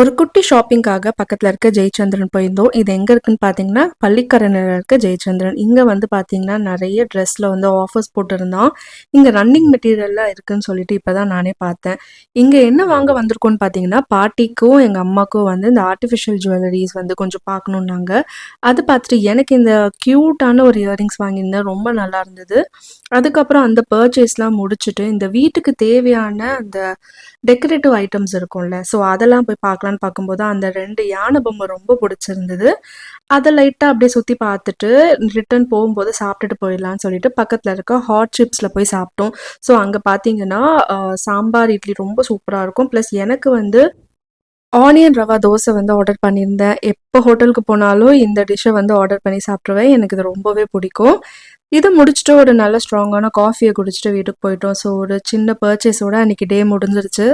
ஒரு குட்டி ஷாப்பிங்காக பக்கத்துல இருக்க ஜெயச்சந்திரன் போயிருந்தோம். இது எங்க இருக்குன்னு பார்த்தீங்கன்னா, பள்ளிக்கரணையில இருக்க ஜெயச்சந்திரன். இங்க வந்து பார்த்தீங்கன்னா, நெறைய ட்ரெஸ்ல வந்து ஆஃபர்ஸ் போட்டிருந்தான். இங்க ரன்னிங் மெட்டீரியல்லாம் இருக்குன்னு சொல்லிட்டு இப்ப தான் நானே பார்த்தேன். இங்க என்ன வாங்க வந்திருக்கோம்ன்னு பார்த்தீங்கன்னா, பாட்டிக்கும், எங்க அம்மாக்கும் வந்து இந்த ஆர்டிஃபிஷியல் ஜுவல்லரீஸ் வந்து கொஞ்சம் பார்க்கணும்னாங்க. அது பார்த்துட்டு எனக்கு இந்த கியூட்டான ஒரு இயரிங்ஸ் வாங்கியிருந்தேன். ரொம்ப நல்லா இருந்தது. அதுக்கப்புறம் அந்த பர்ச்சேஸ்லாம் முடிச்சுட்டு, இந்த வீட்டுக்கு தேவையான அந்த டெக்கரேட்டிவ் ஐட்டம்ஸ் இருக்கும்ல, ஸோ அதெல்லாம் போய் பார்க்கலான்னு பார்க்கும்போது, அந்த 2 யானை பொம்மை ரொம்ப புடிச்சிருந்தது. அத லைட்டா அப்படியே சுத்தி பார்த்துட்டு, ரிட்டர்ன் போகும்போது சாப்பிட்டுட்டு போயிடலான்னு சொல்லிட்டு, பக்கத்துல இருக்க ஹாட் சிப்ஸ்ல போய் சாப்பிட்டோம். ஸோ அங்க பார்த்தீங்கன்னா, சாம்பார், இட்லி ரொம்ப சூப்பரா இருக்கும். ப்ளஸ் எனக்கு வந்து ஆனியன் ரவா தோசை வந்து ஆர்டர் பண்ணியிருந்தேன். எப்போ ஹோட்டலுக்கு போனாலும் இந்த டிஷ்ஷ வந்து ஆர்டர் பண்ணி சாப்பிட்ருவேன். எனக்கு இது ரொம்பவே பிடிக்கும். இத முடிச்சுட்டு ஒரு நல்ல ஸ்ட்ராங்கான காஃபிய குடிச்சுட்டு வீட்டுக்கு போயிட்டோம். ஸோ ஒரு சின்ன பர்ச்சேஸோட அன்னைக்கு டே முடிஞ்சிருச்சு.